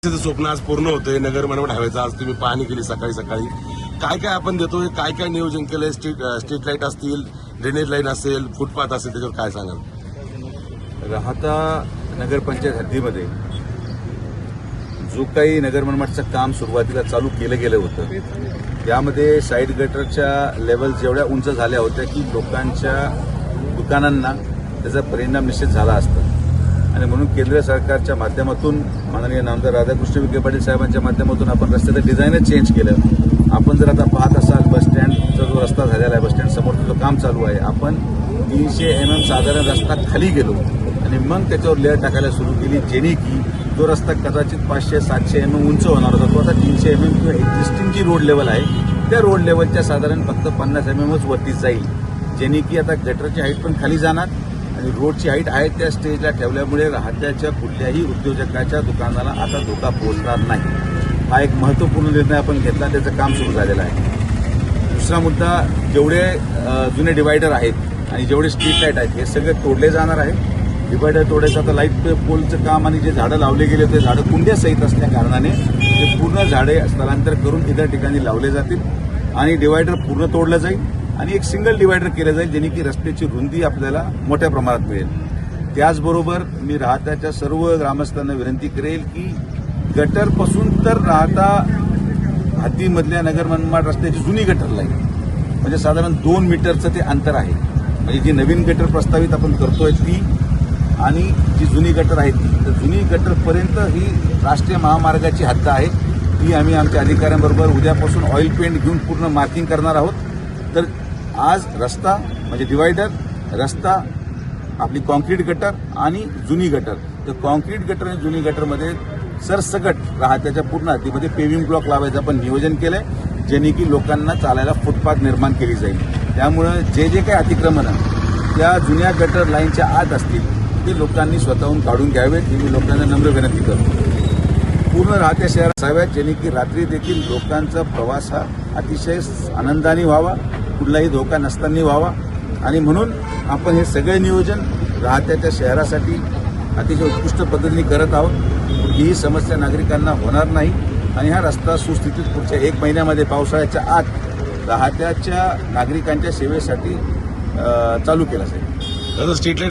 त्याचं स्वप्न आज पूर्ण होतंय. नगर मनमाड हायवेचं आज तुम्ही पाहणी केली सकाळी सकाळी. काय काय आपण देतोय, काय काय नियोजन केलंय? स्ट्रीट लाईट असतील, ड्रेनेज लाईन असेल, फुटपाथ असेल, त्याच्यावर काय सांगाल? राहता नगरपंचायत हद्दीमध्ये जो काही नगर मनमाडचं काम सुरुवातीला चालू केलं गेलं होतं त्यामध्ये साईड गटरच्या लेवल जेवढ्या उंच झाल्या होत्या की लोकांच्या दुकानांना त्याचा परिणाम निश्चित झाला असता आणि म्हणून केंद्र सरकारच्या माध्यमातून माननीय नामदार राधाकृष्ण विखे पाटील साहेबांच्या माध्यमातून आपण रस्त्याचं डिझाईनच चेंज केलं. आपण जर आता पाहत असाल बस स्टँडचा जो रस्ता झालेला आहे, बस स्टँड समोरचं जो काम चालू आहे, आपण 300 mm साधारण रस्ता खाली गेलो आणि मग त्याच्यावर लेअर टाकायला सुरू केली, जेणे की जो रस्ता कदाचित 500-700 mm उंच होणार होता तो आता 300 mm किंवा एक्झिस्टिंग जी रोड लेवल आहे त्या रोड लेवलच्या साधारण फक्त 50 mmच वरती जाईल, जेणे की आता गटरची हाईट पण खाली जाणार आणि रोडची हाईट आहे त्या स्टेजला ठेवल्यामुळे राहत्याच्या कुठल्याही उद्योजकाच्या दुकानाला आता धोका पोहोचणार नाही. हा एक महत्त्वपूर्ण निर्णय आपण घेतला, त्याचं काम सुरू झालेलं आहे. दुसरा मुद्दा, जेवढे जुने डिवायडर आहेत आणि जेवढे स्ट्रीट लाईट आहेत हे सगळे तोडले जाणार आहे. डिवायडर तोडायचं आता लाईट पोलचं काम आणि जे झाडं लावले गेले होते झाडं कुंड्यासहित असल्या कारणाने ते पूर्ण झाडे स्थलांतर करून इतर ठिकाणी लावले जातील आणि डिवायडर पूर्ण तोडलं जाईल आणि एक सिंगल डिवायडर केलं जाईल, जेणे की रस्त्याची रुंदी आपल्याला मोठ्या प्रमाणात मिळेल. त्याचबरोबर मी राहत्याच्या सर्व ग्रामस्थांना विनंती करेल की गटरपासून तर राहता हद्दीमधल्या नगर मनमाड रस्त्याची जुनी गटर लाईन म्हणजे साधारण 2 मीटरचं ते अंतर आहे. म्हणजे जी नवीन गटर प्रस्तावित आपण करतोय ती आणि जी जुनी गटर आहे ती, तर जुनी गटरपर्यंत ही राष्ट्रीय महामार्गाची हद्द आहे. ती आम्ही आमच्या अधिकाऱ्यांबरोबर उद्यापासून ऑइल पेंट घेऊन पूर्ण मार्किंग करणार आहोत. तर आज रस्ता म्हणजे डिवायडर, रस्ता, आपली कॉन्क्रीट गटर आणि जुनी गटर, तर कॉन्क्रीट गटर आणि जुनी गटरमध्ये सरसकट राहत्याच्या पूर्ण हद्दीमध्ये पेव्हिंग ब्लॉक लावायचं आपण नियोजन केलंय, जेणे की लोकांना चालायला फुटपाथ निर्माण केली जाईल. त्यामुळं जे जे काही अतिक्रमणं त्या जुन्या गटर लाईनच्या आत असतील ते लोकांनी स्वतःहून काढून घ्यावेत, ही मी लोकांना नम्र विनंती करतो. पूर्ण राहत्या शहरात असाव्यात, जेणे की रात्री देखील लोकांचा प्रवास हा अतिशय आनंदाने व्हावा, कुठलाही धोका नसताना व्हावा आणि म्हणून आपण हे सगळे नियोजन राहत्याच्या शहरासाठी अतिशय उत्कृष्ट पद्धतीने करत आहोत. कुठलीही समस्या नागरिकांना होणार नाही आणि हा रस्ता सुस्थितीत पुढच्या 1 महिन्यामध्ये पावसाळ्याच्या आत राहत्याच्या नागरिकांच्या सेवेसाठी चालू केला जाईल. Street light